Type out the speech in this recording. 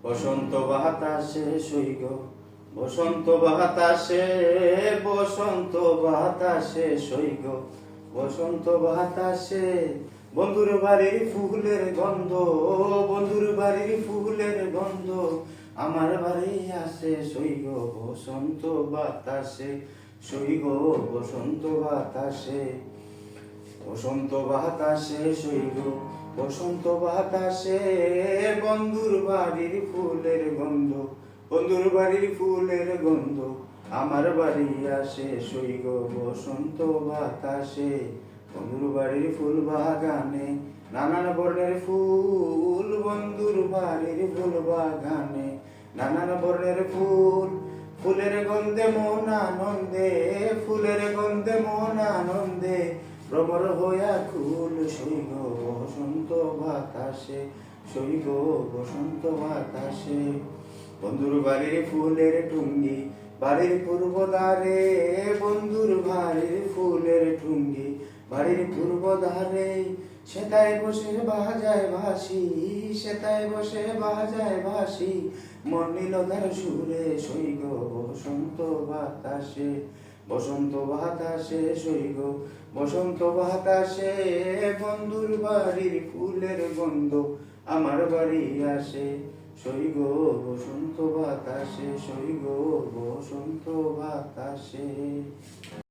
বসন্ত বাতাসে সইগ, বসন্ত বাতাসে, বসন্ত বাতাসে সইগ, বসন্ত বাতাসে। বন্ধুর বাড়ির ফুলের গন্ধ, বন্ধুর বাড়ির ফুলের গন্ধ আমার বাড়ি আসে সইগ, বসন্ত বাতাসে সইগ, বসন্ত বাতাসে। বসন্ত বাতাসে সইগ, বসন্ত বাতাসে। বন্ধুর বাড়ির ফুলের গন্ধ, বন্ধুর বাড়ির ফুলের গন্ধ আমার বাড়ি আসে সইগ, বসন্ত বাতাসে। বন্ধুর বাড়ির ফুল বাগানে নানান বর্ণের ফুল, বন্ধুর বাড়ির ফুল বাগানে নানান বর্ণের ফুল। ফুলের গন্ধে মন আনন্দে, ফুলের গন্ধে মন আনন্দে ভ্রমর হইয়া কুল সইগ, বসন্ত বাতাসে সইগ, বসন্ত বাতাসে। বন্ধুর বাড়ির ফুলের টুঙ্গি বাড়ির পূর্ব দ্বারে, বন্ধুর বাড়ির ফুলের টুঙ্গি বাড়ির পূর্ব দ্বারে। সেতায় বসে বাজায় বাঁশি, সেতায় বসে বাজায় বাঁশি মন নীল তার সুরে সইগ, বসন্ত বাতাসে, বসন্ত বাতাসে সইগ, বসন্ত বাতাসে। বন্ধুর বাড়ির ফুলের গন্ধ আমার বাড়ি আসে সইগ, বসন্ত বাতাসে সইগ, বসন্ত বাতাসে।